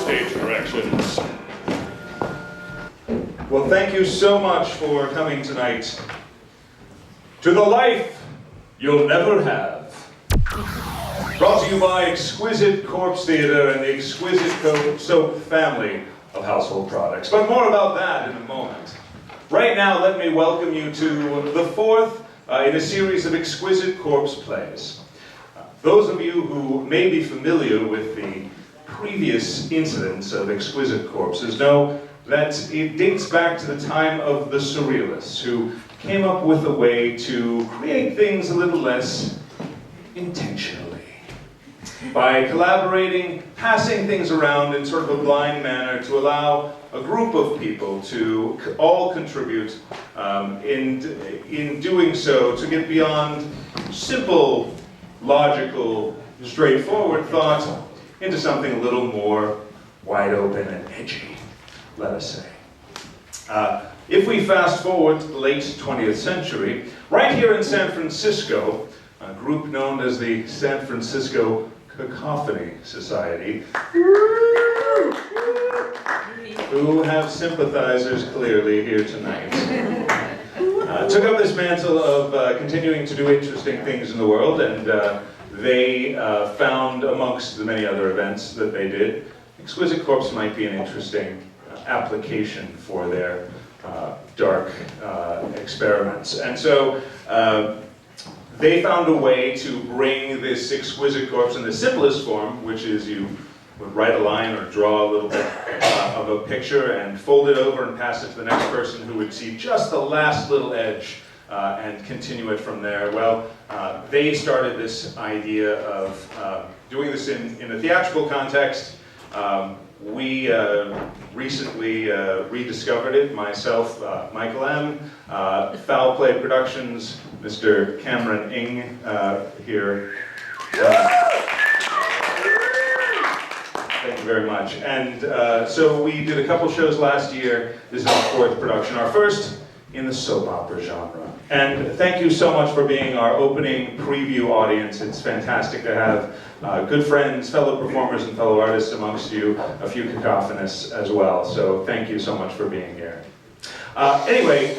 stage directions. Well, thank you so much for coming tonight to the life you'll never have. Brought to you by Exquisite Corpse Theater and the Exquisite Soap family of household products. But more about that in a moment. Right now, let me welcome you to the fourth in a series of Exquisite Corpse plays. Those of you who may be familiar with the previous incidents of Exquisite Corpses know that it dates back to the time of the Surrealists, who came up with a way to create things a little less intentionally. By collaborating, passing things around in sort of a blind manner to allow a group of people to all contribute in doing so, to get beyond simple, logical, straightforward thought into something a little more wide open and edgy, let us say. If we fast forward to the late 20th century, right here in San Francisco, a group known as the San Francisco Cacophony Society, who have sympathizers clearly here tonight, took up this mantle of continuing to do interesting things in the world, and they found, amongst the many other events that they did, Exquisite Corpse might be an interesting application for their dark experiments. And so they found a way to bring this Exquisite Corpse in the simplest form, which is you would write a line or draw a little bit of a picture and fold it over and pass it to the next person, who would see just the last little edge and continue it from there. Well, they started this idea of doing this in a theatrical context. We recently rediscovered it, myself, Michael M., Foul Play Productions, Mr. Cameron Ng here. Thank you very much. And so we did a couple shows last year. This is our fourth production, our first in the soap opera genre. And thank you so much for being our opening preview audience. It's fantastic to have good friends, fellow performers, and fellow artists amongst you, a few cacophonists as well. So thank you so much for being here. Anyway,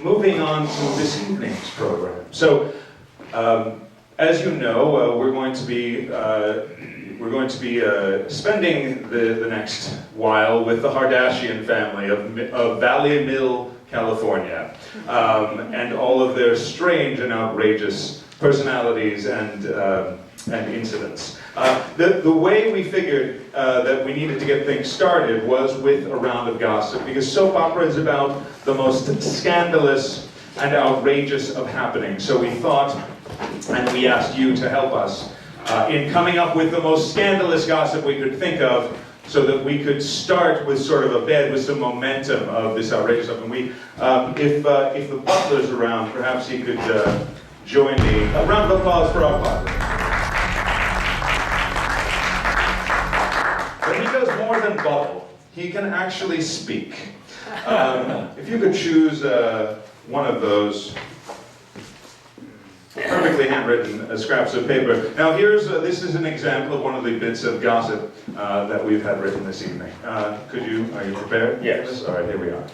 moving on to this evening's program. So, as you know, we're going to be spending the next while with the Hardashian family of Valley Mill, California, and all of their strange and outrageous personalities and incidents. The way we figured that we needed to get things started was with a round of gossip, because soap opera is about the most scandalous and outrageous of happenings. So we thought, and we asked you to help us in coming up with the most scandalous gossip we could think of, so that we could start with sort of a bed with some momentum of this outrageous stuff. And we, if the butler's around, perhaps he could join me. A round of applause for our butler. But he does more than bubble. He can actually speak. If you could choose one of those perfectly handwritten scraps of paper. Now this is an example of one of the bits of gossip that we've had written this evening. Are you prepared? Yes. All right, here we are.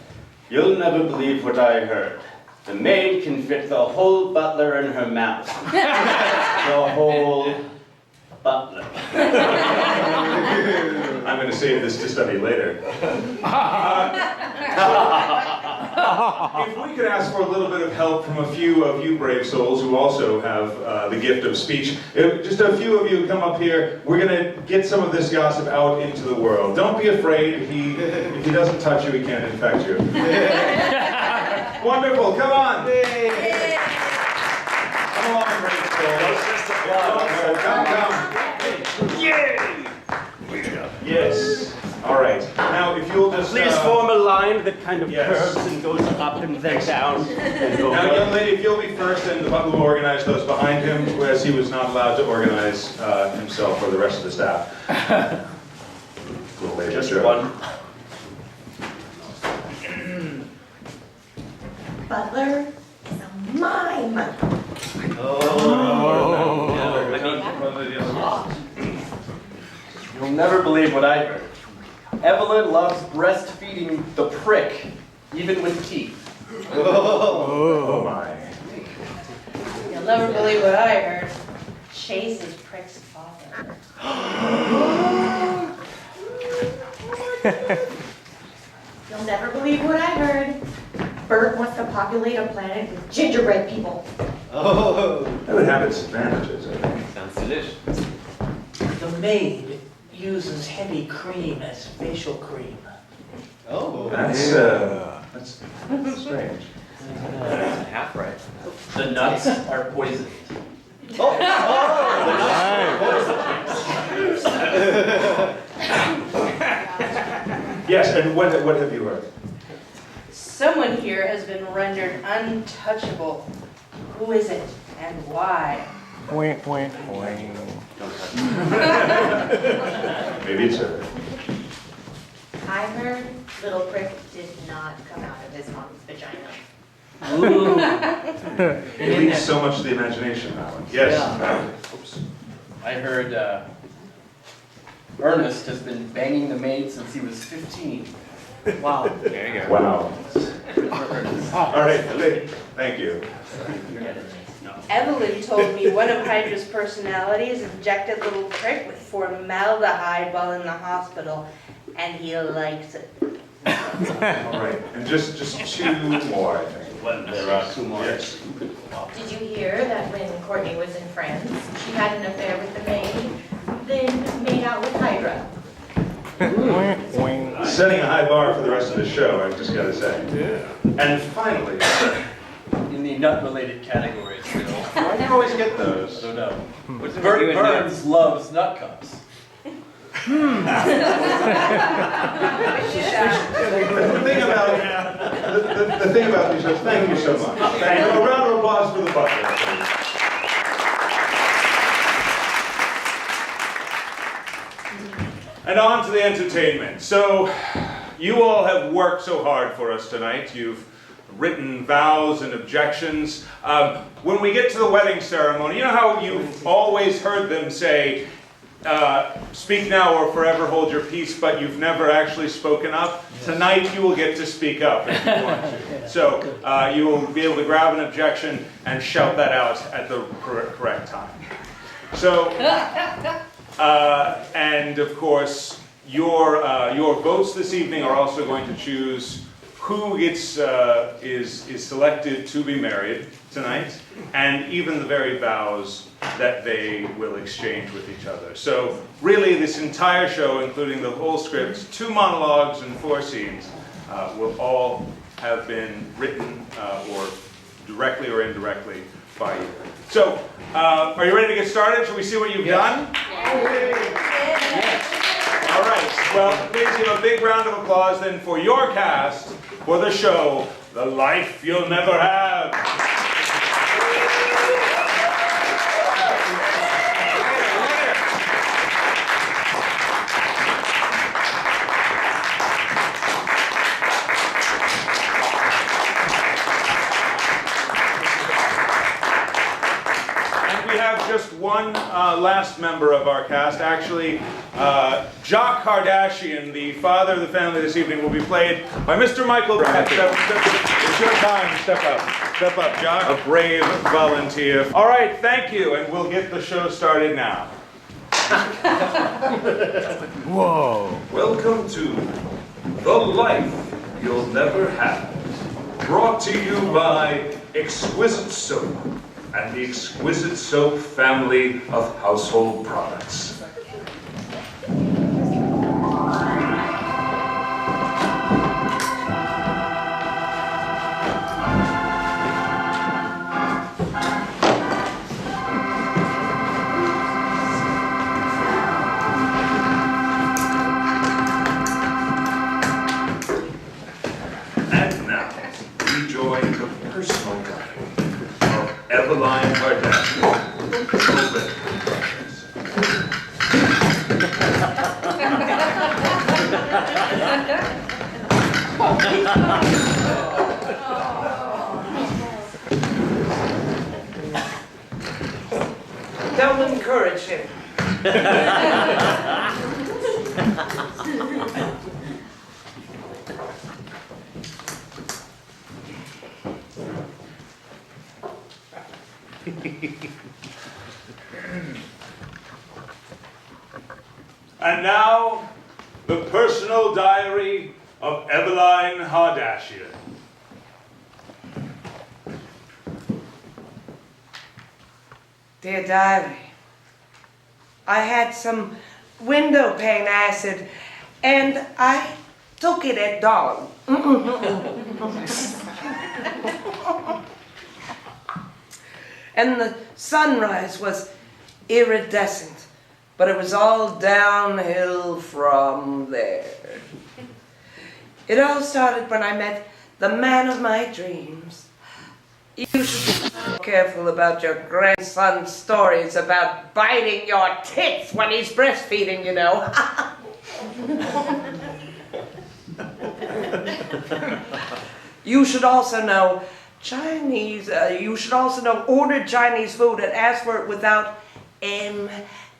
You'll never believe what I heard. The maid can fit the whole butler in her mouth. The whole butler. I'm going to save this to study later. If we could ask for a little bit of help from a few of you brave souls who also have the gift of speech. If just a few of you come up here, we're going to get some of this gossip out into the world. Don't be afraid. If he doesn't touch you, he can't infect you. Wonderful. Come on. Yay. Come along, brave souls. Come. Yay! Yes. All right. Now, if you'll just Please form a line that kind of yes. curves and goes up and then down. And now, young lady, if you'll be first, and the butler will organize those behind him, whereas he was not allowed to organize himself or the rest of the staff. Just one. Butler is a mime. You'll never believe what I heard. Evelyn loves breastfeeding the prick, even with teeth. Oh my. You'll never believe what I heard. Chase is Prick's father. You'll never believe what I heard. Bert wants to populate a planet with gingerbread people. Oh. That would have its advantages, I think. Sounds delicious. The maid uses heavy cream as facial cream. Oh. That's strange. That's half right. The nuts are poisoned. Yes, and what have you heard? Someone here has been rendered untouchable. Who is it and why? Wink, wink, wink. Maybe it's her. I heard little Prick did not come out of his mom's vagina. It leaves so much to the imagination, that one. Yes. Oops. I heard Ernest has been banging the maid since he was 15. Wow. There you go. Wow. All right, thank you. Evelyn told me one of Hydra's personalities injected little Prick with formaldehyde while in the hospital, and he likes it. All right, and just two more, I think. There are two more. Yes. Did you hear that when Courtney was in France, she had an affair with the maid, then made out with Hydra? Wink, wink. Setting a high bar for the rest of the show, I just gotta say. And finally, In the nut-related categories, still. why do you always get those? So no. What's Bert you and Burns loves nut cups. The thing about these shows, thank you so much. Thank you. A round of applause for the butler. And on to the entertainment. So, you all have worked so hard for us tonight. You've written vows and objections. When we get to the wedding ceremony, you know how you've always heard them say, speak now or forever hold your peace, but you've never actually spoken up? Tonight you will get to speak up if you want to. So you will be able to grab an objection and shout that out at the correct time. So, and of course, your votes this evening are also going to choose who gets is selected to be married tonight, and even the very vows that they will exchange with each other. So really, this entire show, including the whole script, 2 monologues and 4 scenes, will all have been written or directly or indirectly by you. So, are you ready to get started? Shall we see what you've done? All right. Well, please give a big round of applause then for your cast for the show, The Life You'll Never Have. And we have just one last member of our cast. Actually, Jock Hardashian, the father of the family this evening, will be played by Mr. Michael. It's your time. Step up. Step up, Jock. A brave volunteer. All right, thank you, and we'll get the show started now. Whoa. Welcome to The Life You'll Never Have, brought to you by Exquisite Soap and the Exquisite Soap family of household products. And now, we join the personal guide of Eveline Hardashian. Don't encourage him. And now, the personal diary of Eveline Hardashian. Dear diary, I had some window pane acid and I took it at dawn. And the sunrise was iridescent, but it was all downhill from there. It all started when I met the man of my dreams. You should be careful about your grandson's stories about biting your tits when he's breastfeeding, you know. You should also know order Chinese food and ask for it without M,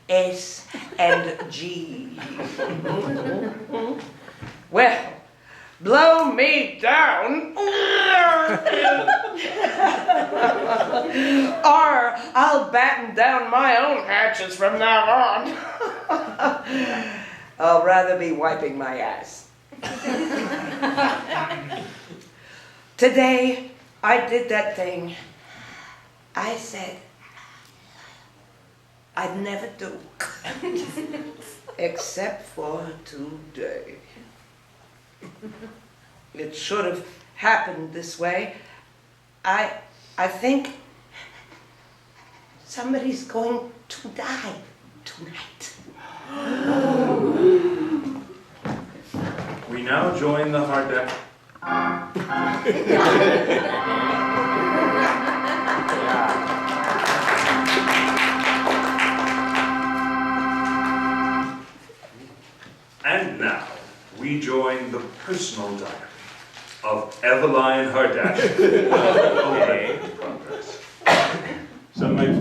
S, and G. Well, blow me down, or I'll batten down my own hatches from now on. I'll rather be wiping my ass. Today, I did that thing I said I'd never do, except for today. It should have happened this way. I think somebody's going to die tonight. We now join the Hardashian. And now, we join the personal diary of Eveline Hardashian. Okay. Progress. Some might...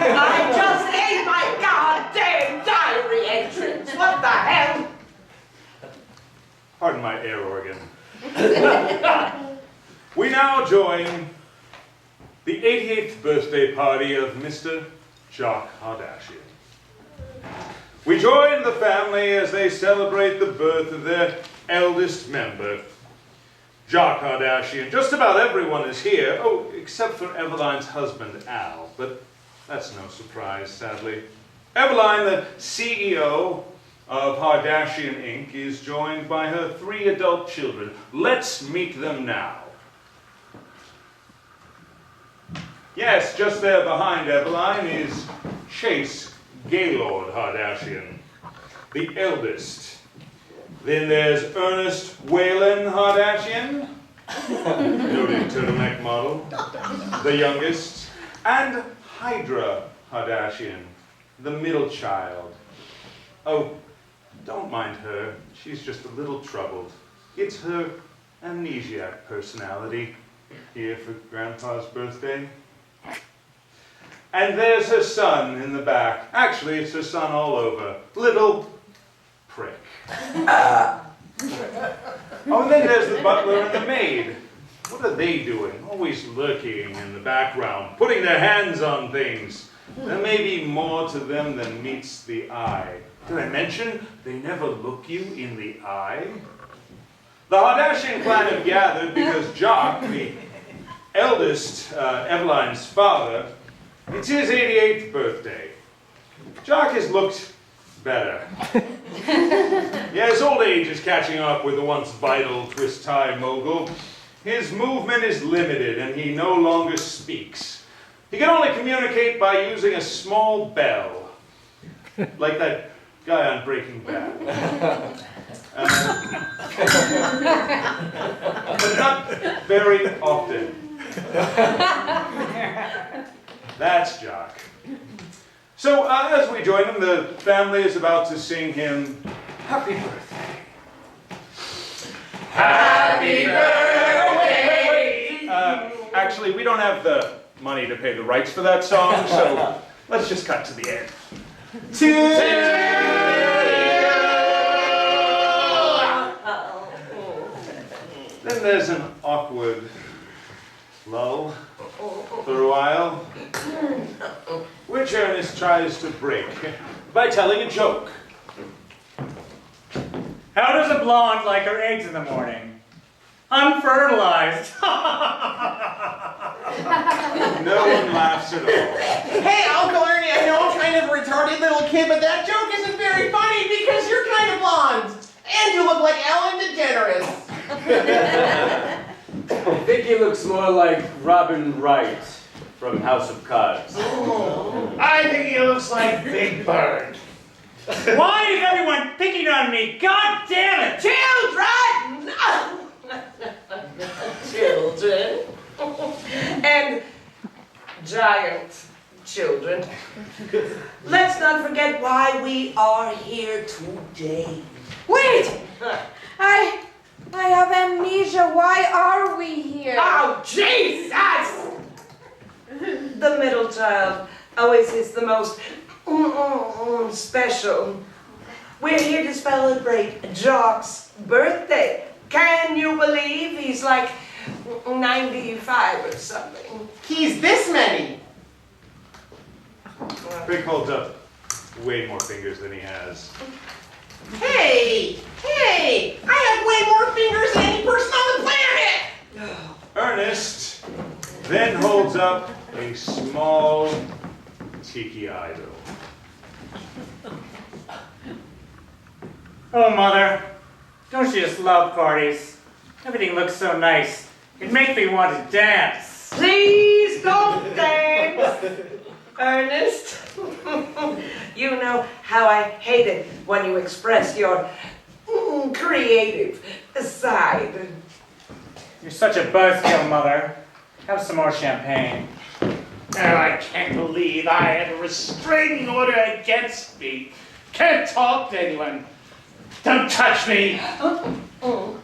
I just ate my goddamn diary entrance. What the hell? Pardon my air organ. We now join the 88th birthday party of Mr. Jock Hardashian. We join the family as they celebrate the birth of their eldest member, Jock Hardashian. Just about everyone is here, oh, except for Eveline's husband, Al, but that's no surprise, sadly. Eveline, the CEO of Hardashian Inc., is joined by her 3 adult children. Let's meet them now. Yes, just there behind Eveline is Chase Gaylord Hardashian, the eldest. Then there's Ernest Whalen Hardashian, noted turtleneck model, the youngest, and Hydra Hardashian, the middle child. Oh, don't mind her, she's just a little troubled. It's her amnesiac personality here for Grandpa's birthday. And there's her son in the back. Actually, it's her son all over. Little prick. Oh, and then there's the butler and the maid. What are they doing? Always lurking in the background, putting their hands on things. There may be more to them than meets the eye. Did I mention they never look you in the eye? The Hardashian clan have gathered because Jock, the eldest, Eveline's father, it's his 88th birthday. Jock has looked better. Yeah, his old age is catching up with the once vital twist-tie mogul. His movement is limited and he no longer speaks. He can only communicate by using a small bell, like that guy on Breaking Bad. But not very often. That's Jock. So, as we join him, the family is about to sing him Happy Birthday. Happy Birthday! Actually, we don't have the money to pay the rights for that song, so let's just cut to the end. To you! Then there's an awkward lull. for a while, which Ernest tries to break by telling a joke. How does a blonde like her eggs in the morning? Unfertilized. No one laughs at all. Hey, Uncle Ernie, I know I'm kind of a retarded little kid, but that joke isn't very funny because you're kind of blonde. And you look like Ellen DeGeneres. I think he looks more like Robin Wright from House of Cards. I think he looks like Big Bird. Why is everyone picking on me? God damn it! Children. And giant children. Let's not forget why we are here today. Wait! I have amnesia. Why are we here? Oh, Jesus! The middle child always is the most special. We're here to celebrate Jock's birthday. Can you believe he's like 95 or something? He's this many. Rick holds up way more fingers than he has. Hey, I have way more fingers than any person on the planet. Ernest then holds up a small tiki idol. Oh, Mother, don't you just love parties? Everything looks so nice. It makes me want to dance. Please don't dance, Ernest. You know how I hate it when you express your creative side. You're such a buzzkill, Mother. Have some more champagne. Oh, I can't believe I had a restraining order against me. Can't talk to anyone. Don't touch me. But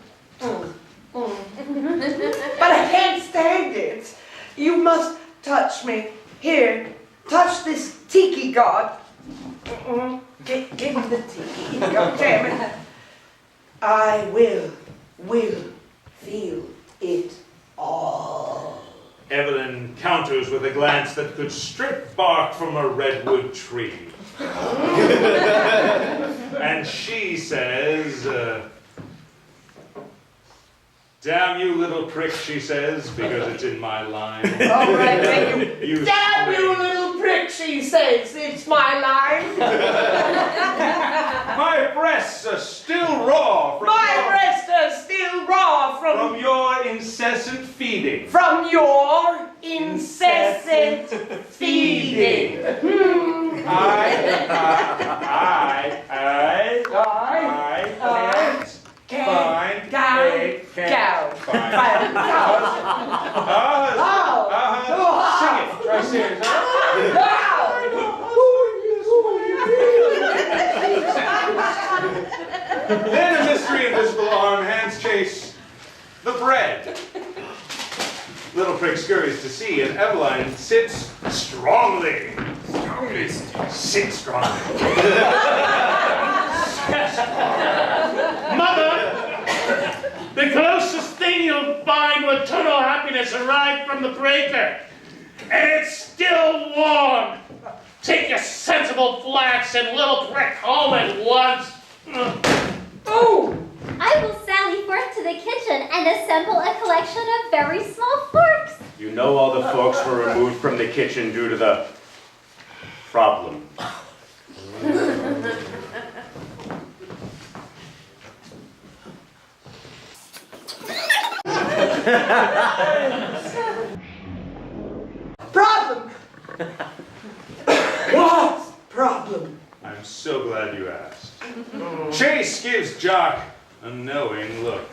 I can't stand it. You must touch me. Here, touch this tiki god. Give me the tiki. God damn it. I will feel it all. Evelyn counters with a glance that could strip bark from a redwood tree. And she says, damn you little prick, she says, because it's in my line. All right, thank you. You Damn you scream. little prick, she says. It's my line. My breasts are still raw from My breasts are still raw from your incessant feeding. from your incessant feeding. I Can't find go. Sing it. Try singing it. Then a mystery invisible arm hands chase the bread. Little prick scurries to see, and Eveline sits strongly. Sit strongly. Mother, the closest thing you'll find to eternal happiness arrived from the breaker. And it's still warm. Take your sensible flats and little prick home at once. Oh! I will sally forth to the kitchen and assemble a collection of very small forks. You know all the forks were removed from the kitchen due to the problem. Problem! What problem? I'm so glad you asked. Chase gives Jock a knowing look.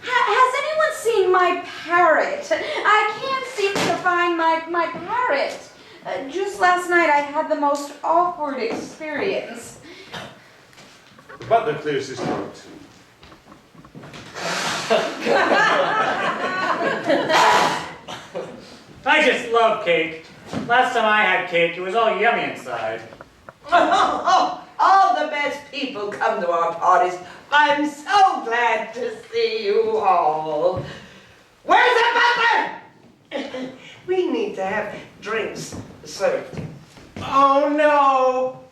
Has anyone seen my parrot? I can't seem to find my parrot. Just last night I had the most awkward experience. The butler clears his throat. I just love cake. Last time I had cake, it was all yummy inside. Oh, All the best people come to our parties. I'm so glad to see you all. Where's the butler? We need to have drinks served. Oh no!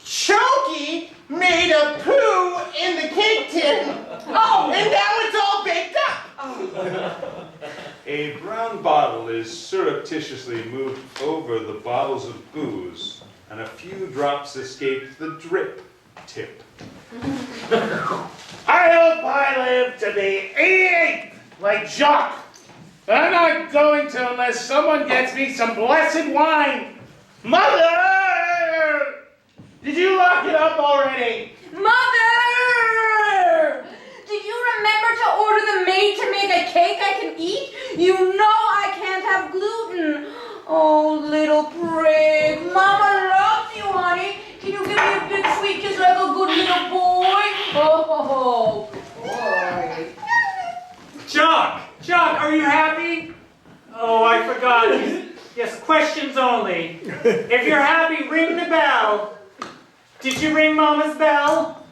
Chokey made a poo in the cake tin! Oh, and now it's all baked up! A brown bottle is surreptitiously moved over the bottles of booze, and a few drops escape the drip tip. I hope I live to be 88, like Jock. But I'm not going to unless someone gets me some blessed wine. Mother! Did you lock it up already? Mother! Did you remember to order the maid to make a cake I can eat? You know I can't have gluten. Oh, little prig. Mama loves you, honey. Can you give me a big sweet kiss like a good little boy? Oh, boy. Jock, are you happy? Oh, I forgot. Yes, questions only. If you're happy, ring the bell. Did you ring Mama's bell?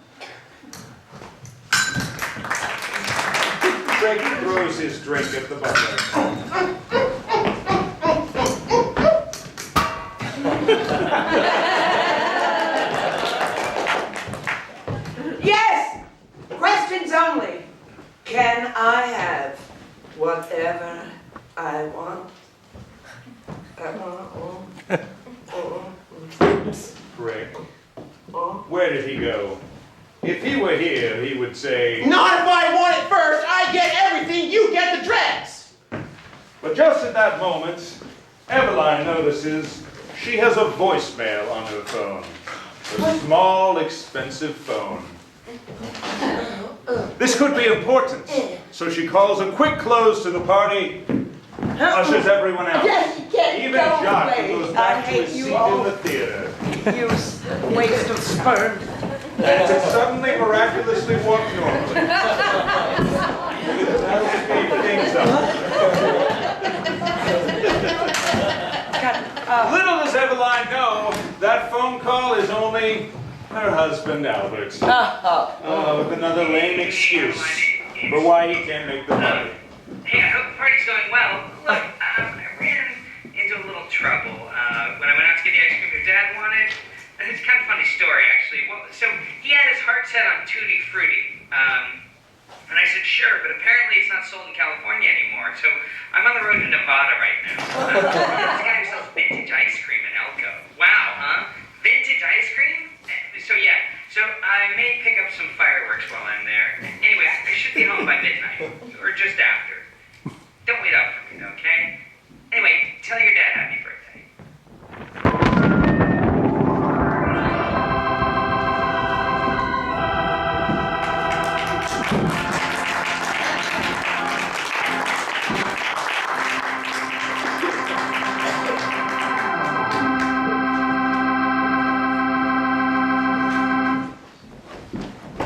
Craig throws his drink at the butler. Yes! Questions only. Can I have whatever I want? Craig, where did he go? If he were here, he would say, Not if I want it first! I get everything, you get the dregs! but just at that moment, Eveline notices she has a voicemail on her phone. A small, expensive phone. This could be important, so she calls a quick close to the party, ushers everyone out. Even Jacques, who goes back to his seat in the theater. You waste of sperm. And to suddenly miraculously walk normally. That'll speed things up. Little does Eveline know, that phone call is only her husband, Albert. With another lame excuse for why he can't make the money. Hey, I hope the party's going well. Look, I ran into a little trouble when I went out to get the ice cream your dad wanted. It's kind of a funny story, actually. Well, so he had his heart set on Tutti Frutti. And I said, sure, but apparently it's not sold in California anymore. So I'm on the road to Nevada right now. This guy who sells vintage ice cream in Elko. Wow, huh? Vintage ice cream? So yeah, so I may pick up some fireworks while I'm there. Anyway, I should be home by midnight, or just after. Don't wait up for me, okay? Anyway, tell your dad happy birthday.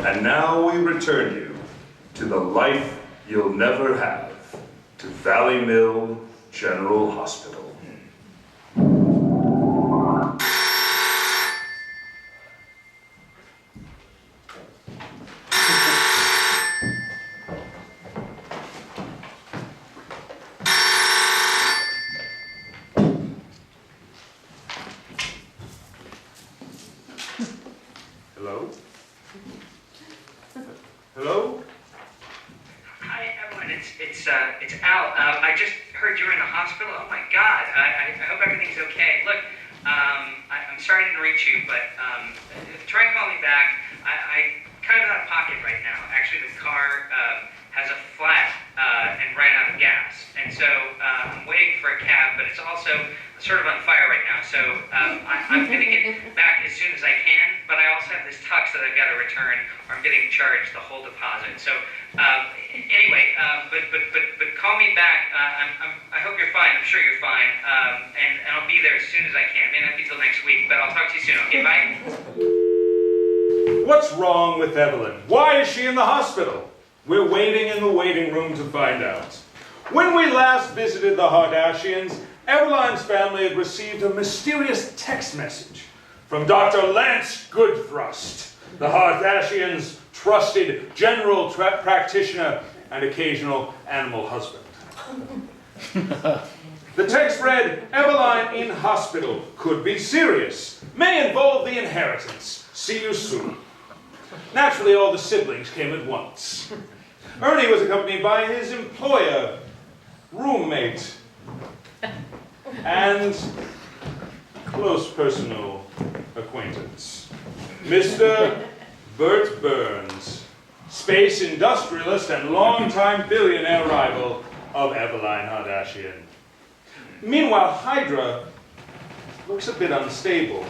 And now we return you to the life you'll never have, to Valley Mill General Hospital. Hello? Hello? Hi, everyone. It's Al. I just heard you were in the hospital. Oh my God. I hope everything's okay. Look, I'm sorry I didn't reach you, but try and call me back. I kind of out of pocket right now. Actually, the car has a flat and ran out of gas, and so I'm waiting for a cab. But it's also sort of on fire right now. So I'm going to get back as soon as I can. But I also have this tux that I've got to return, or I'm getting charged the whole deposit. So anyway, but call me back. I hope you're fine. I'm sure you're fine. And I'll be there as soon as I can. May not be till next week, but I'll talk to you soon. Okay, bye. What's wrong with Evelyn? Why is she in the hospital? We're waiting in the waiting room to find out. When we last visited the Hardashians, Eveline's family had received a mysterious text message from Dr. Lance Goodthrust, the Hardashian's trusted general practitioner and occasional animal husband. The text read, Eveline in hospital, could be serious, may involve the inheritance, see you soon. Naturally, all the siblings came at once. Ernie was accompanied by his employer, roommate, and close personal acquaintance, Mr. Bert Burns, space industrialist and longtime billionaire rival of Eveline Hardashian. Meanwhile, Hydra looks a bit unstable.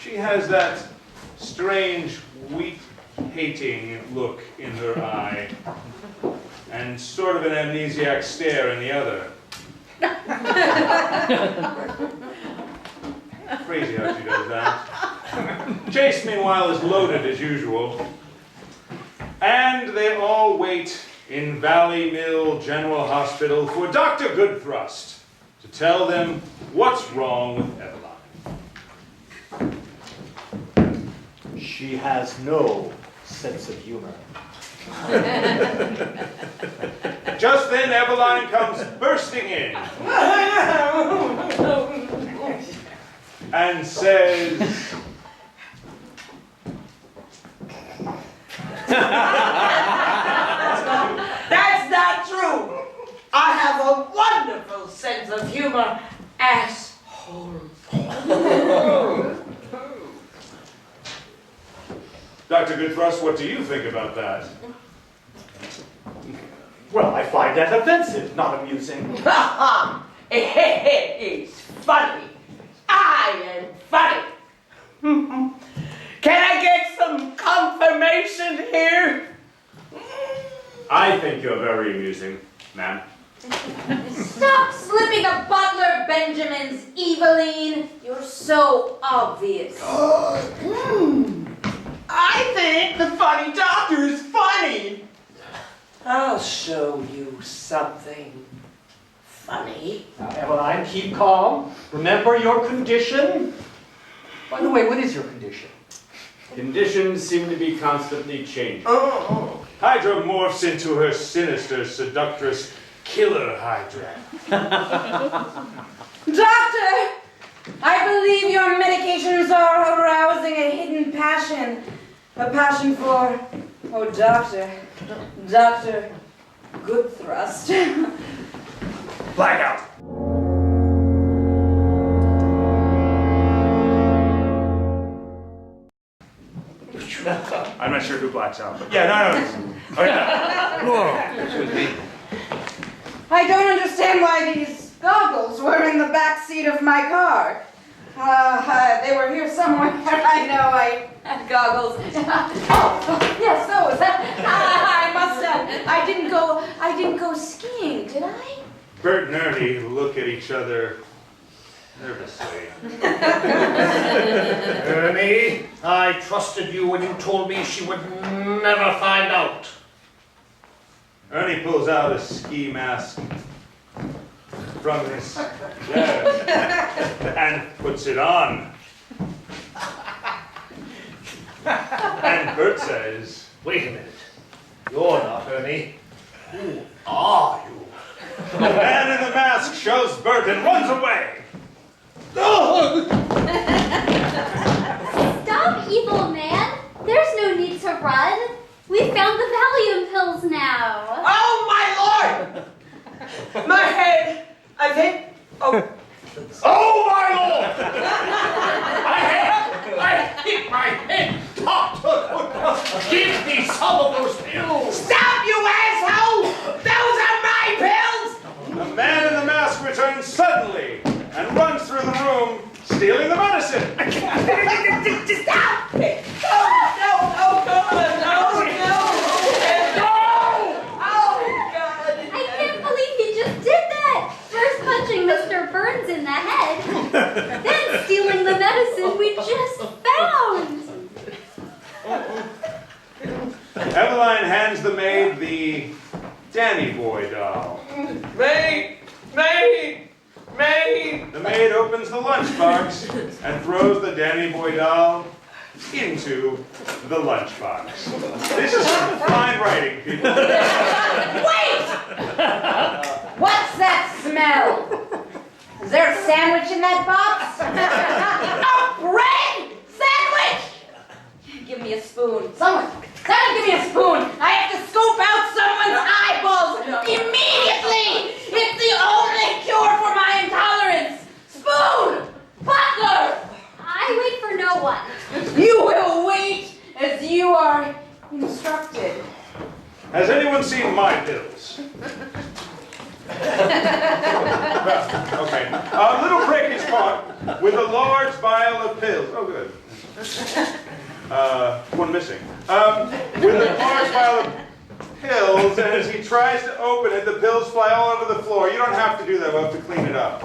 She has that strange, wheat-hating look in her eye, and sort of an amnesiac stare in the other. Crazy how she does that. Chase, meanwhile, is loaded as usual. And they all wait in Valley Mill General Hospital for Dr. Goodthrust to tell them what's wrong with Eveline. She has no sense of humor. Just then, Eveline comes bursting in and says, That's not true. I have a wonderful sense of humor, asshole. Dr. Goodthrust, what do you think about that? Well, I find that offensive, not amusing. It's funny. I am funny. Can I get some confirmation here? I think you're very amusing, ma'am. Stop slipping a Butler Benjamin's, Eveline. You're so obvious. I think the funny doctor is funny. I'll show you something funny. Now, Eveline, keep calm. Remember your condition. By the way, what is your condition? Conditions seem to be constantly changing. Hydra morphs into her sinister, seductress, killer Hydra. Doctor, I believe your medications are arousing a hidden passion. A passion for, oh, Dr. Goodthrust. Blackout. I'm not sure who blacks out, but yeah, no. Okay. Excuse me. I don't understand why these goggles were in the back seat of my car. They were here somewhere. I know I had goggles. Oh, yes, those. I must have. I didn't go skiing, did I? Bert and Ernie look at each other nervously. Ernie, I trusted you when you told me she would never find out. Ernie pulls out a ski mask from his bag and puts it on. And Bert says, Wait a minute. You're not Ernie. Who are you? the man in the mask shoves Bert and runs away. Stop, evil man. There's no need to run. We found the Valium pills now. Oh, my lord! My head, I think. Oh. Oh, my lord! I hit my head. Doctor, give me some of those pills. Stop, you asshole! Those are my pills! The man in the mask returns suddenly and runs through the room, stealing the medicine. Stop! Oh, no, oh, God, oh, no! Oh, God! I can't believe he just did that. First punching Mr. Burns in the head, then stealing the medicine we just found. Eveline hands the maid the Danny Boy doll. Maid! Maid! The maid opens the lunchbox and throws the Danny Boy doll into the lunchbox. This is some fine writing, people. Wait! What's that smell? Is there a sandwich in that box? A bread sandwich? Give me a spoon. Someone give me a spoon. I have to scoop out someone's eyeballs immediately. It's the only cure for my intolerance. Spoon! Butler! I wait for no one. You will wait as you are instructed. Has anyone seen my pills? Okay. Little Prick is caught with a large vial of pills. Oh, good. One missing. With a large vial of pills, and as he tries to open it, the pills fly all over the floor. You don't have to do that. We'll have to clean it up.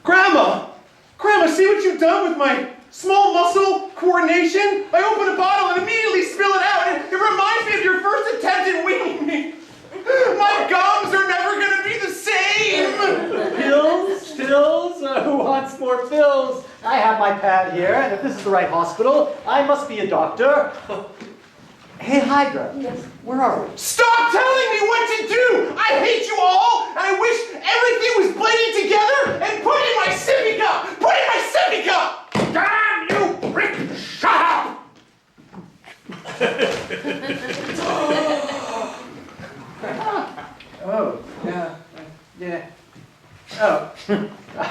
Grandma, see what you've done with my small muscle coordination? I open a bottle and immediately spill it out, and it reminds me of your first attempt at weaning me. My gums are never going to be the same. Pills? Who wants more pills? I have my pad here, and if this is the right hospital, I must be a doctor. Hey, Hydra. Yes. Where are we? Stop telling me what to do! I hate you all, and I wish everything was blended together and put in my sippy cup! Put in my sippy cup! Damn you, Rick! Shut up! Oh, yeah. Oh,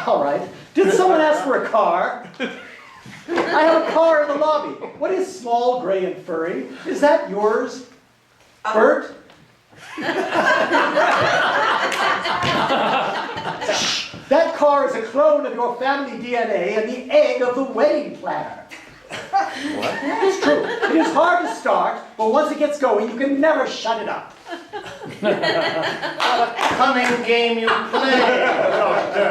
all right. Did someone ask for a car? I have a car in the lobby. What is small, gray, and furry? Is that yours, Bert? That car is a clone of your family DNA and the egg of the wedding planner. What? It's true. It is hard to start, but once it gets going, you can never shut it up. What a cunning game you play, Doctor.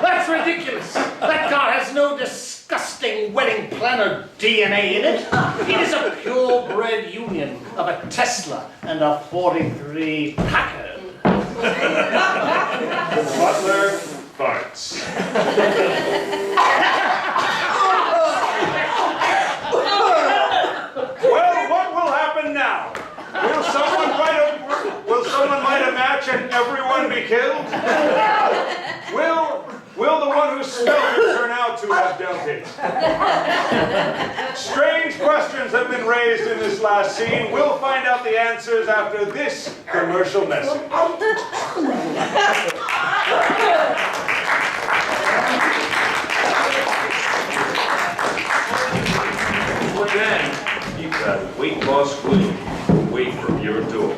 That's ridiculous. That car has no disgusting wedding planner DNA in it. It is a purebred union of a Tesla and a 43 Packard. Butler farts. Well, what will happen now? Will someone light a match and everyone be killed? Will the one who smelled it turn out to have dealt it? Strange questions have been raised in this last scene. We'll find out the answers after this commercial message. Then, keep that weight loss glue away from your door.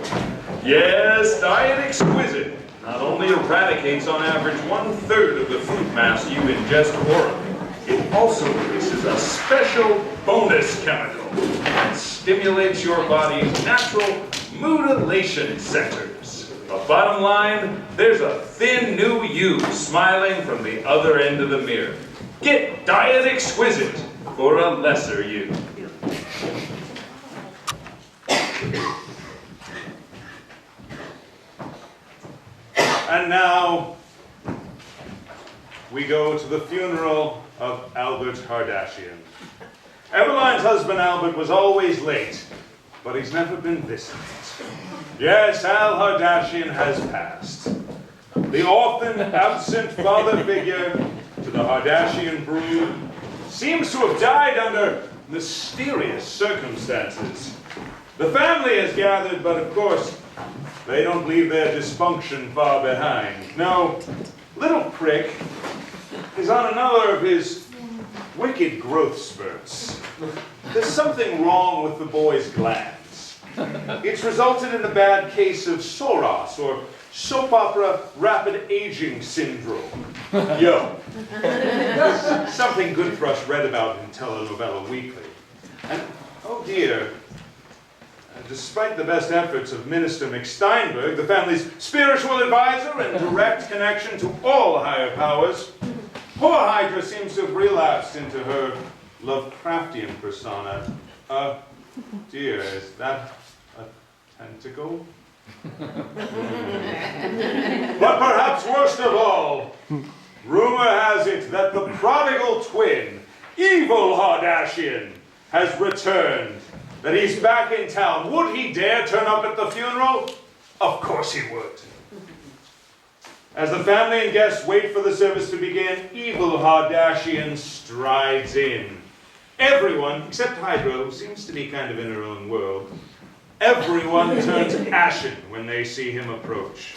Yes, Diet Exquisite not only eradicates on average 1/3 of the food mass you ingest orally, it also releases a special bonus chemical that stimulates your body's natural mood-elation centers. But bottom line, there's a thin new you smiling from the other end of the mirror. Get Diet Exquisite for a lesser you. And now, we go to the funeral of Albert Hardashian. Eveline's husband Albert was always late, but he's never been this late. Yes, Al Hardashian has passed. The often absent father figure to the Hardashian brood seems to have died under mysterious circumstances. The family has gathered, but of course, they don't leave their dysfunction far behind. No, little Prick is on another of his wicked growth spurts. There's something wrong with the boy's glands. It's resulted in a bad case of SORAS, or soap opera rapid aging syndrome. Yo. Something good for us read about in Telenovela Weekly. And, oh dear, despite the best efforts of Minister McSteinberg, the family's spiritual advisor and direct connection to all higher powers, Poor Hydra seems to have relapsed into her Lovecraftian persona. Dear, is that a tentacle? But perhaps worst of all, rumor has it that the prodigal twin, evil Hardashian, has returned. That he's back in town. Would he dare turn up at the funeral? Of course he would. As the family and guests wait for the service to begin, evil Hardashian strides in. Everyone, except Hydra, who seems to be kind of in her own world, everyone turns ashen when they see him approach.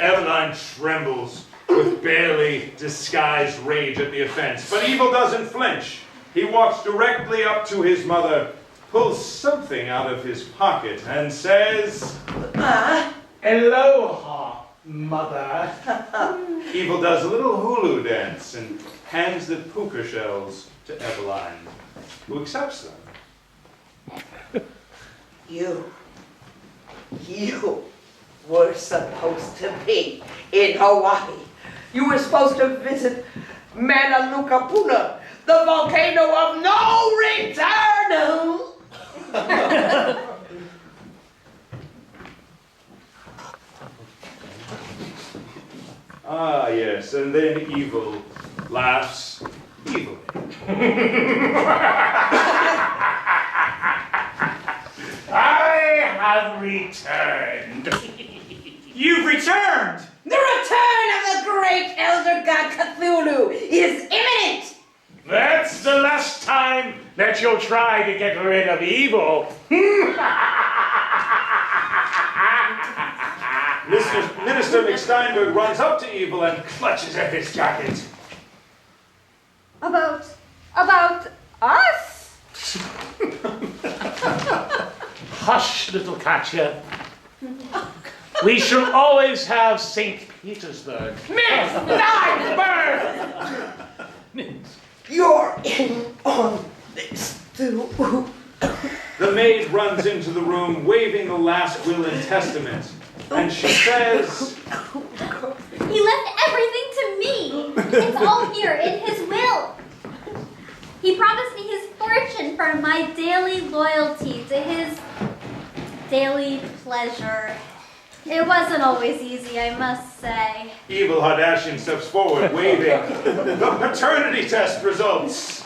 Eveline trembles with barely disguised rage at the offense, but Evil doesn't flinch. He walks directly up to his mother, pulls something out of his pocket, and says, Aloha, mother. Evil does a little hulu dance and hands the puka shells to Eveline, who accepts them. You were supposed to be in Hawaii. You were supposed to visit Manalukapuna, the volcano of no return. Ah, yes, and then Evil laughs evilly. I have returned. You've returned! The return of the great elder god Cthulhu is imminent! That's the last time that you'll try to get rid of evil. Minister McSteinberg runs up to Evil and clutches at his jacket. About us? Hush, little Katya. We shall always have St. Petersburg. Miss Steinberg! You're in on this too. The maid runs into the room waving the last will and testament, and she says, He left everything to me. It's all here in his will. He promised me his fortune for my daily loyalty to his daily pleasure. It wasn't always easy, I must say. Evil Hardashian steps forward, waving the paternity test results.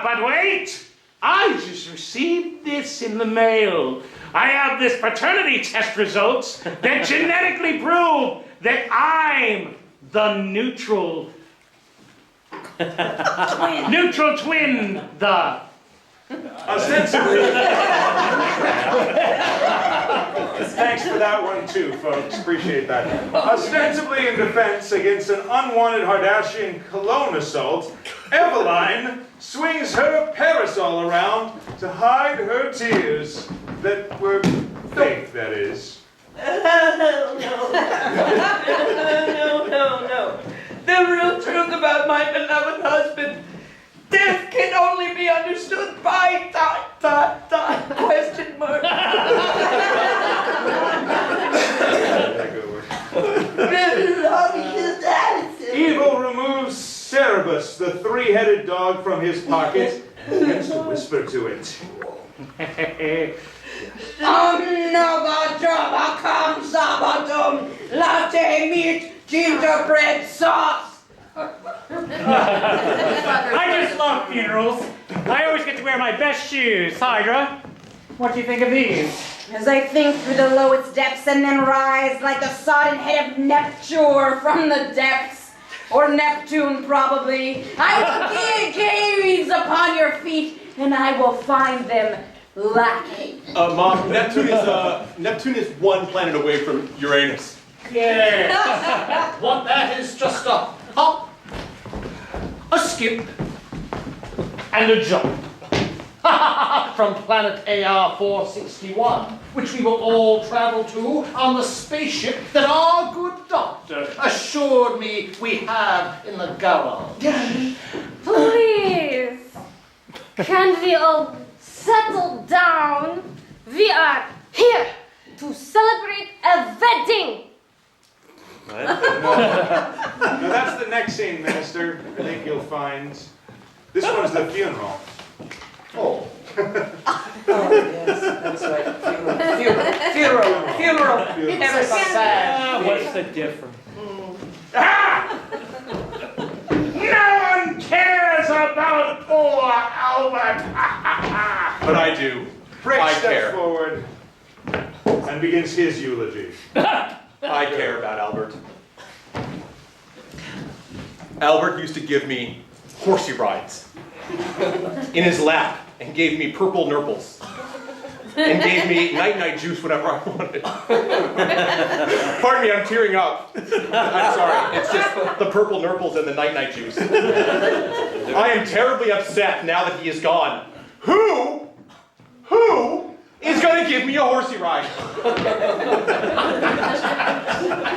But wait! I just received this in the mail. I have this paternity test results that genetically prove that I'm the neutral twin, Ostensibly. Thanks for that one too, folks. Appreciate that. Ostensibly in defense against an unwanted Hardashian cologne assault, Eveline swings her parasol around to hide her tears that were fake, that is. No. The real truth about my beloved husband. Death can only be understood by ... question mark. Evil removes Cerebus, the three-headed dog, from his pocket and begins to whisper to it. Latte meat, gingerbread sauce. I just love funerals. I always get to wear my best shoes. Hydra, what do you think of these? As I think through the lowest depths and then rise like the sodden head of Neptune from the depths, or Neptune probably, I will gaze upon your feet and I will find them lacking. Mom, Neptune is one planet away from Uranus. Yeah. What that is just a hop, a skip, and a jump. From planet AR 461, which we will all travel to on the spaceship that our good doctor assured me we have in the garage. Please, can we all settle down? We are here to celebrate a wedding. No, that's the next scene, Minister. I think you'll find. This one's the funeral. Oh. Oh, yes, that's right. Funeral. It's a sad. What's the difference? No one cares about poor Albert. But I do. Frick I steps care. forward and begins his eulogy. I care about Albert. Albert used to give me horsey rides in his lap and gave me purple nurples and gave me night-night juice whenever I wanted. Pardon me, I'm tearing up. I'm sorry. It's just the purple nurples and the night-night juice. I am terribly upset now that he is gone. Who is going to give me a horsey ride?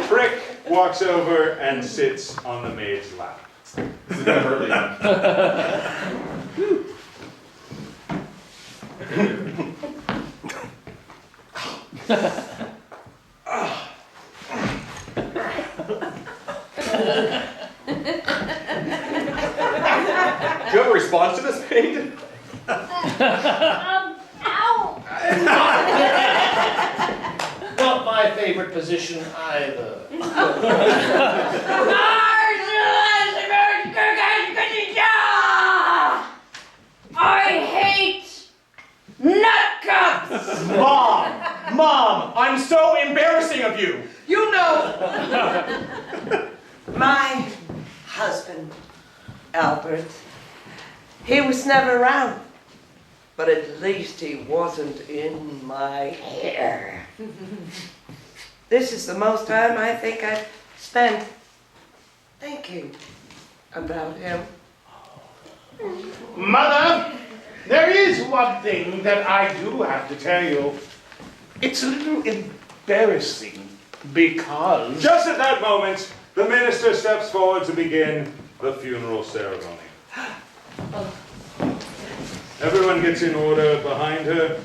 Frick walks over and sits on the maid's lap. This is going to hurt Leon. Do you have a response to this, maid? Ow! Not my favorite position either. I hate nut cups! Mom, I'm so embarrassing of you. You know, my husband, Albert, he was never around, but at least he wasn't in my hair. This is the most time I think I've spent thinking about him. Mother, there is one thing that I do have to tell you. It's a little embarrassing because... Just at that moment, the minister steps forward to begin the funeral ceremony. Everyone gets in order behind her.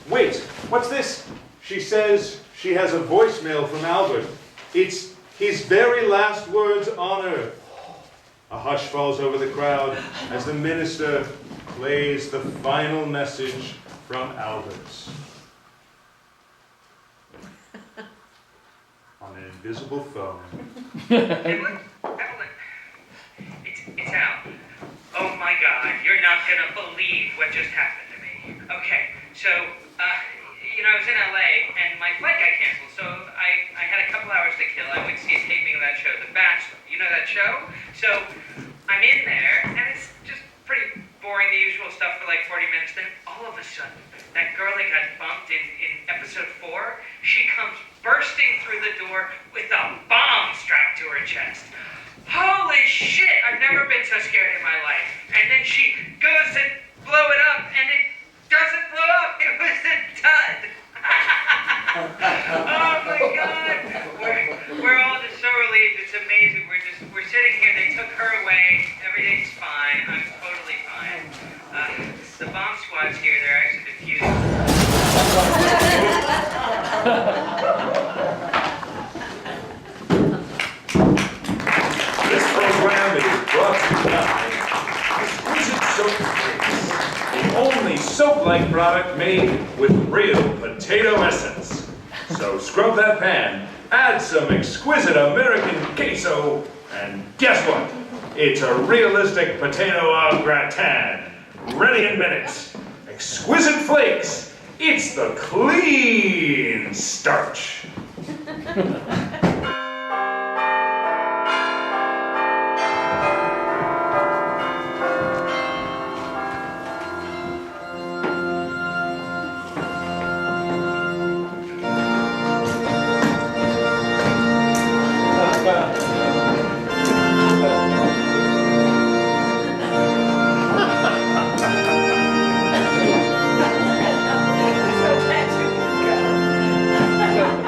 Wait, what's this? She says she has a voicemail from Albert. It's his very last words on earth. A hush falls over the crowd as the minister plays the final message from Albert. On an invisible phone. Evelyn, it's Al. Oh my God, you're not gonna believe what just happened to me. Okay, so, I was in LA and my flight got canceled, so I had a couple hours to kill. I went to see a taping of that show, The Bachelor. You know that show? So, I'm in there, and it's just pretty boring, the usual stuff for like 40 minutes. Then all of a sudden, that girl that got bumped in episode 4, she comes bursting through the door with a bomb strapped to her chest. Holy shit, I've never been so scared in my life. And then she goes to blow it up, and it doesn't blow up. It was a dud. Oh my God. We're all just so relieved. It's amazing. We're sitting here. They took her away. Everything's fine. I'm totally fine. The bomb squad's here. They're actually defused. This program is brought to you by Exquisite Soap Flakes, the only soap-like product made with real potato essence. So scrub that pan, add some exquisite American queso, and guess what? It's a realistic potato au gratin. Ready in minutes. Exquisite Flakes. It's the clean starch.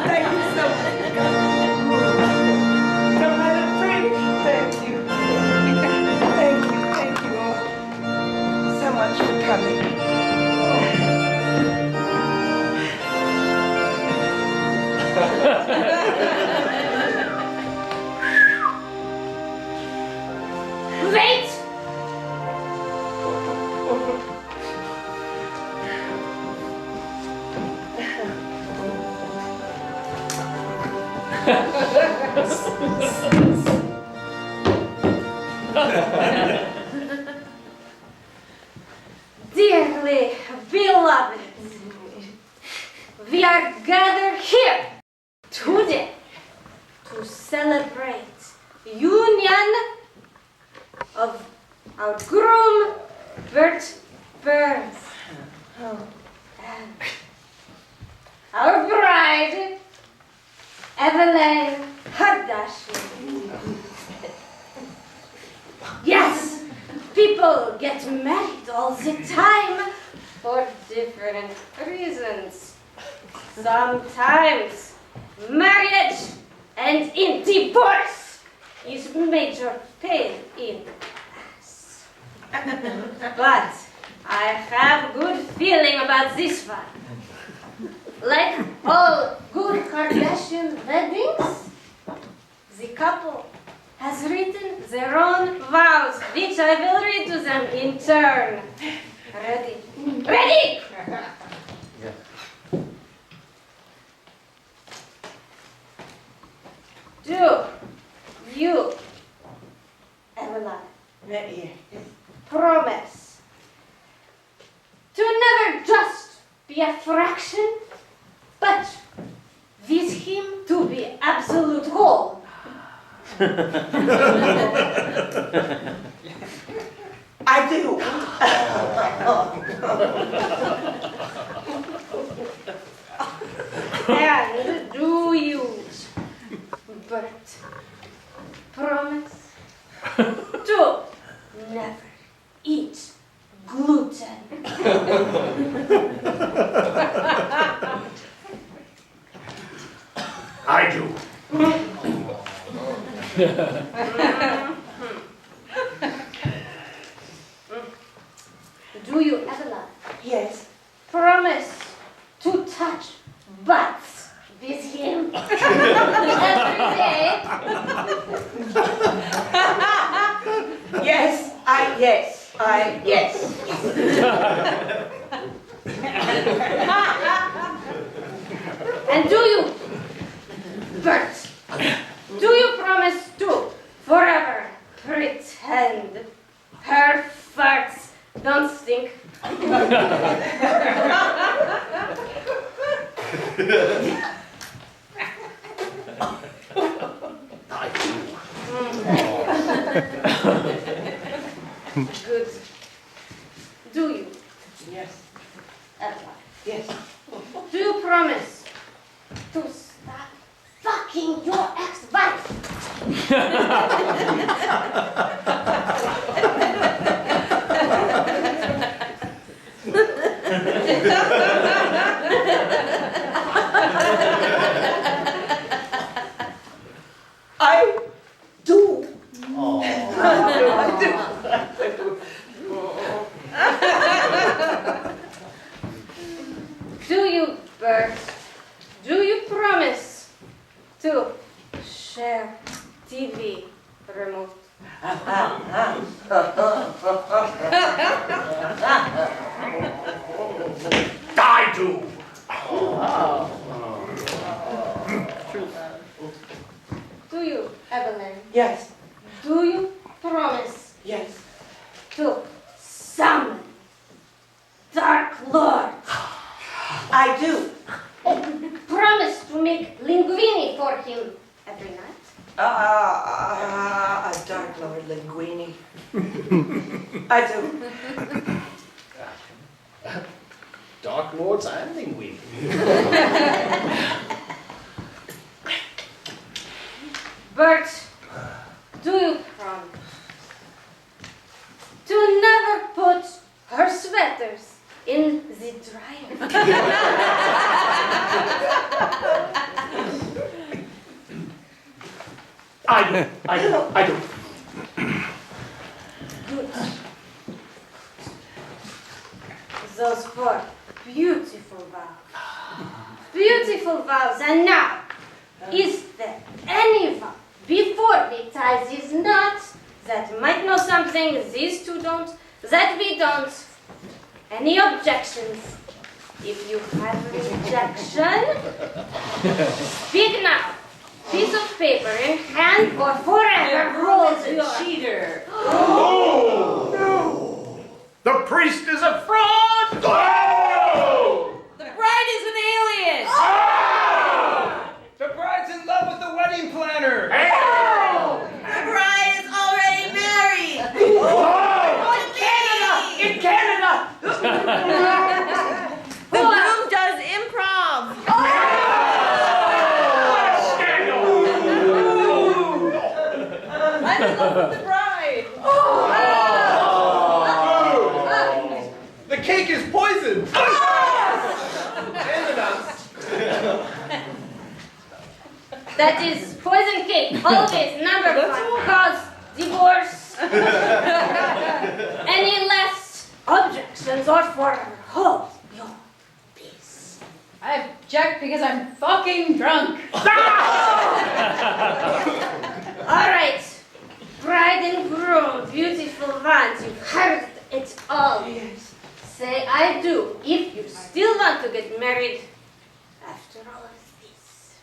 Thank you so much. Dearly beloved, we are gathered here today to celebrate union of our groom, Bert Burns, and our bride, Evelyn Hardashian. Yes, people get married all the time for different reasons. Sometimes marriage and in divorce is major pain in ass. But I have good feeling about this one. Like all good Hardashian weddings, the couple has written their own vows, which I will read to them in turn. Ready? Ready? Do you, Evelyn, promise to never just be a fraction, but with him to be absolute whole? I do. And do you, Bert, promise to never eat gluten? I do. Do you, Evelyn? Yes. Promise to touch butts with him every day? Yes. And do you, Bert, do you promise to forever pretend her farts don't stink? Good. Do you? Yes. Evelyn, Yes. do you promise to stop fucking your ex-wife? I do. Do you, Bert, do you promise to share TV remote? I do. Do you, Evelyn? Yes. Do you promise Yes. to summon Dark Lord? I do. Promise to make linguine for him every night? A Dark Lord linguine. I do. Dark Lords and Linguine. Bert, do you promise to never put her sweaters in the dryer? I do. Good. Those four beautiful vows. Beautiful vows. And now, is there anyone before we tie these knots that might know something these two don't, that we don't? Any objections? If you have an objection, speak now. piece of paper in hand or forever rules your cheater. Oh! No! The priest is a fraud! Oh! The bride is an alien. Oh! The bride's in love with the wedding planner. Oh! The bride is already married. Oh! In Canada! The groom does improv. I'm in love with the bride. The cake is poisoned. That is poison cake, always number one, cause divorce. Any less objections or forever hold your peace. I object because I'm fucking drunk. All right, bride and groom, beautiful ones, you've heard it all. Say I do if you still want to get married after all of this.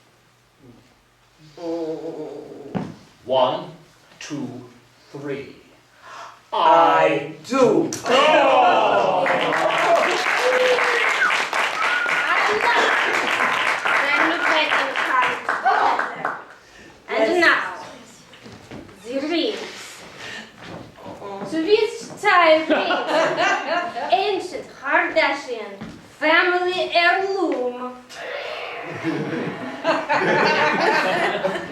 1, 2, 3. I do. Then look back and now, the rings. To which tie rings? Ancient Hardashian family heirloom.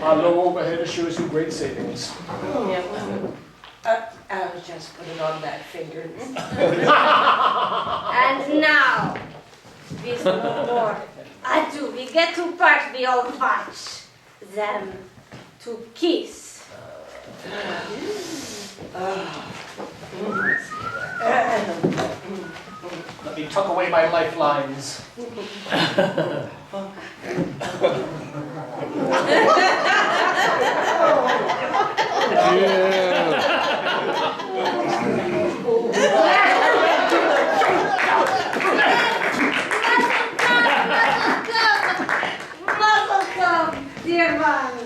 Our low overhead assures you great savings. I'll just put it on that finger. And now, with no more ado, we get to part we all watch them to kiss. Let me tuck away my lifelines. Muzzle come, dear one.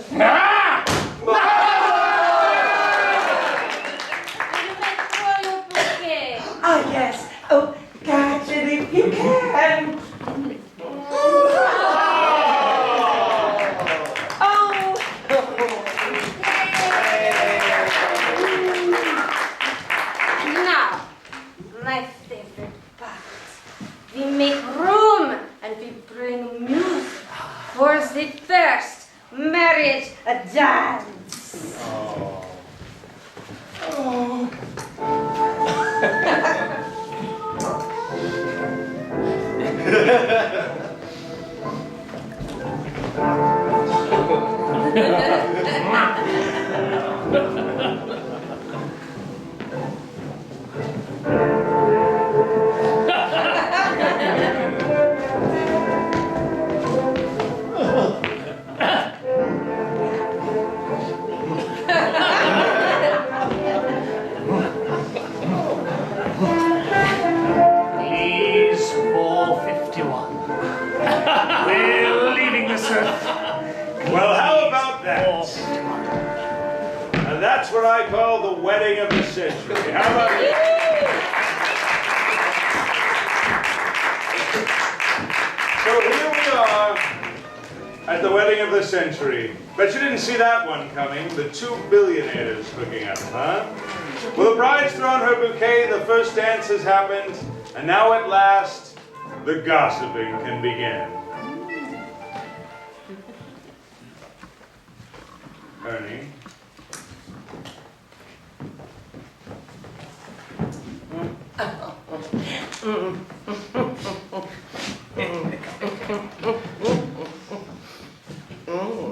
Ah, yes. Oh, catch it if you can. Now, my favorite part. We make room and we bring music for the first marriage dance. Please, 451. We're leaving this earth. Well, how about that? And that's what I call the wedding of the century. How about it? So here we are at the wedding of the century. Bet you didn't see that one coming. The 2 billionaires hooking up, huh? Well, the bride's thrown her bouquet, the first dance has happened, and now at last, the gossiping can begin. Ernie.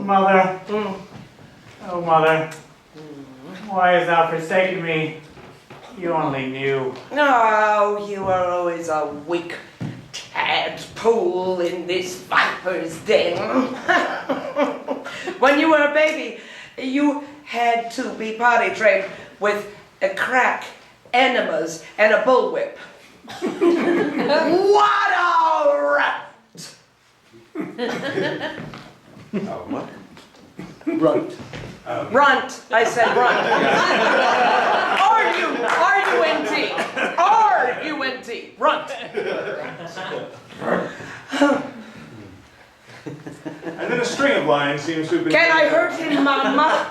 Mother. Oh, Mother. Why hast thou forsaken me? You only knew. Oh, you are always a weak tadpole in this viper's den. When you were a baby, you had to be potty trained with a crack, enemas, and a bullwhip. What a rat! Oh, what? Runt. Runt. I said runt. R-U-N-T. R-U-N-T. Runt. And then a string of lines seems to have been... Can I hurt him, Mama?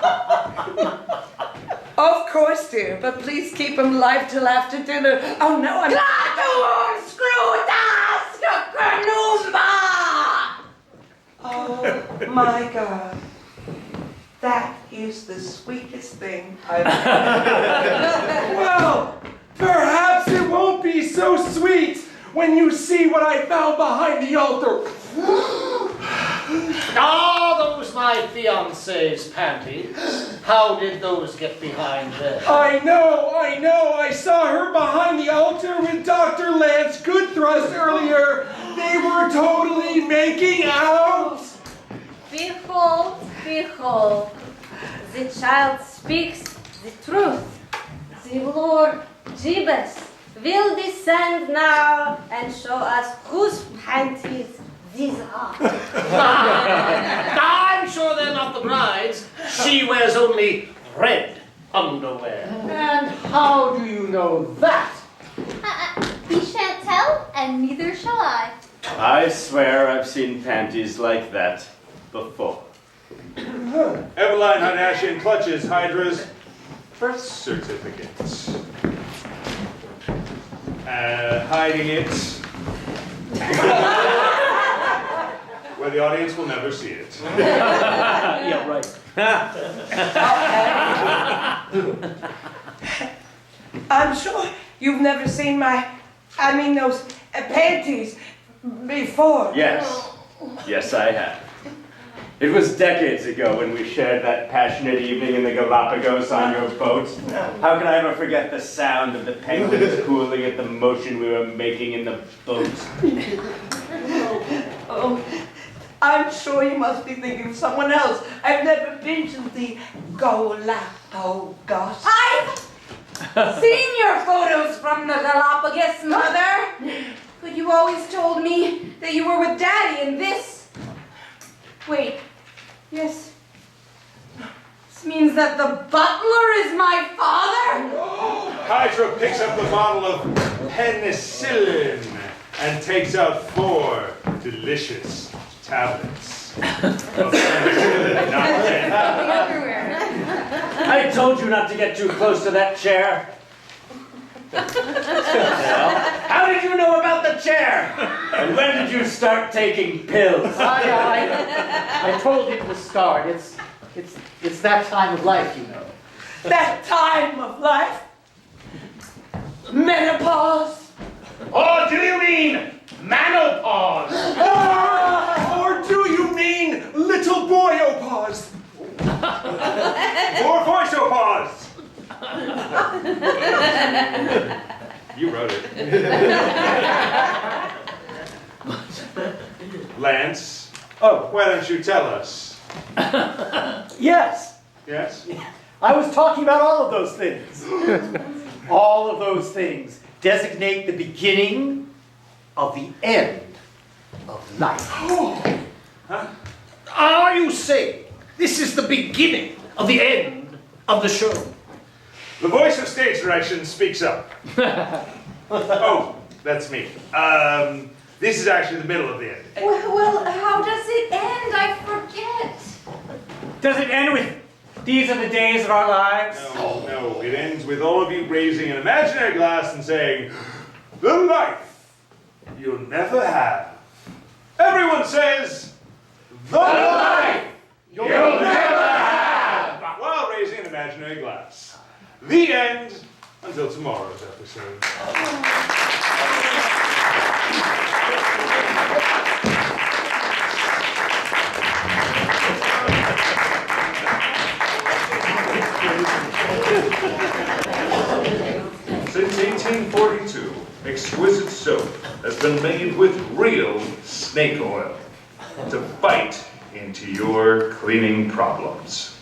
Of course, dear, but please keep him alive till after dinner. Oh, no, I'm... Oh, my God. That is the sweetest thing I've ever... Well, perhaps it won't be so sweet when you see what I found behind the altar. Ah, those my fiance's panties. How did those get behind there? I know. I saw her behind the altar with Dr. Lance Goodthrust earlier. They were totally making out. Behold, behold, the child speaks the truth. The Lord Jebus will descend now and show us whose panties these are. I'm sure they're not the bride's. She wears only red underwear. And how do you know that? He shan't tell, and neither shall I. I swear I've seen panties like that before. Eveline Hardashian clutches Hydra's birth certificate. Hiding it where the audience will never see it. Yeah, right. I'm sure you've never seen those panties before. Yes, I have. It was decades ago when we shared that passionate evening in the Galapagos on your boat. How can I ever forget the sound of the penguins cooling at the motion we were making in the boat? Oh, I'm sure you must be thinking of someone else. I've never been to the Galapagos. I've seen your photos from the Galapagos, Mother. But you always told me that you were with Daddy in this. Wait, yes. This means that the butler is my father? Hydra picks up the bottle of penicillin and takes out 4 delicious tablets of penicillin, not 10. I told you not to get too close to that chair. How did you know about the chair? And when did you start taking pills? I told him to start. It's that time of life, you know. That time of life? Menopause? Or do you mean menopause? Or do you mean little boy-opause? Or voice-opause! You wrote it. Lance, why don't you tell us? Yes. Yes? I was talking about all of those things. All of those things designate the beginning of the end of life. Huh? Are you saying this is the beginning of the end of the show? The voice of stage direction speaks up. Oh, that's me. This is actually the middle of the end. Well, how does it end? I forget. Does it end with these are the days of our lives? No, it ends with all of you raising an imaginary glass and saying, the life you'll never have. Everyone says, the life you'll never have, while raising an imaginary glass. The end until tomorrow's episode. Since 1842, Exquisite soap has been made with real snake oil to bite into your cleaning problems.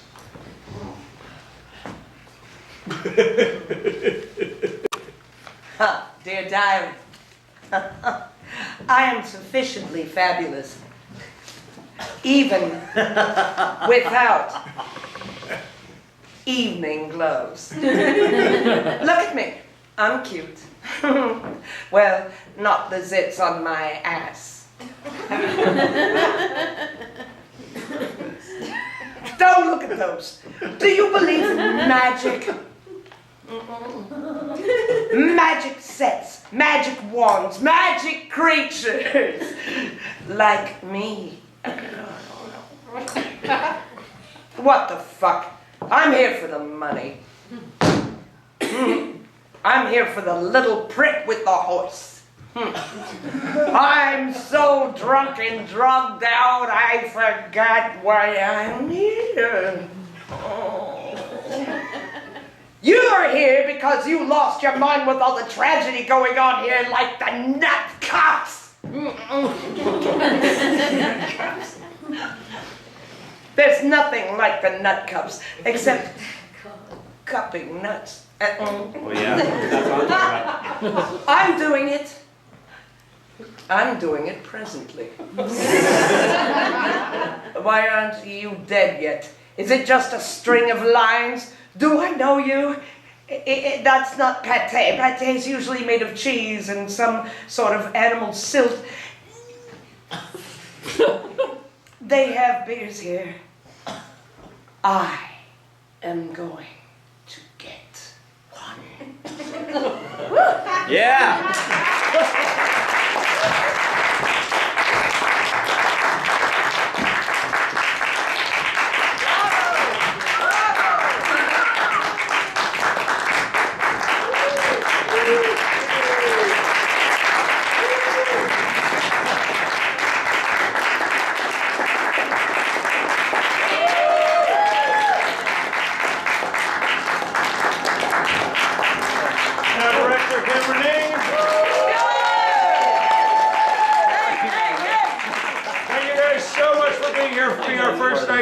Dear diary, I am sufficiently fabulous even without evening gloves. Look at me. I'm cute. Well, not the zits on my ass. Don't look at those. Do you believe in magic? Magic sets, magic wands, magic creatures like me. What the fuck? I'm here for the money. I'm here for the little prick with the horse. I'm so drunk and drugged out, I forgot why I'm here. You are here because you lost your mind with all the tragedy going on here, like the nut cops. There's nothing like the nut cups, except cupping nuts. Well, yeah, that's what I'm talking about. I'm doing it. I'm doing it presently. Why aren't you dead yet? Is it just a string of lines? Do I know you? That's not pate. Pate is usually made of cheese and some sort of animal silt. They have beers here. I am going to get one. Yeah!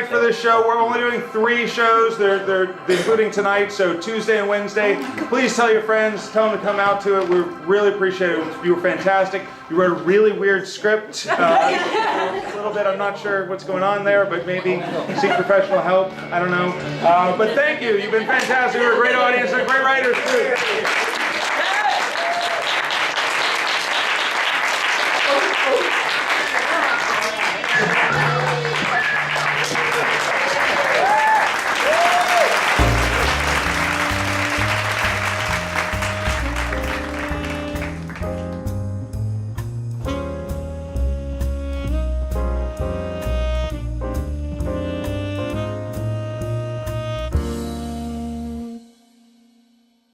For this show, we're only doing 3 shows. They're including tonight, so Tuesday and Wednesday. Please tell your friends, tell them to come out to it. We really appreciate it. You were fantastic. You wrote a really weird script. A little bit, I'm not sure what's going on there, but maybe seek professional help. I don't know. But thank you. You've been fantastic. You're a great audience and great writers too.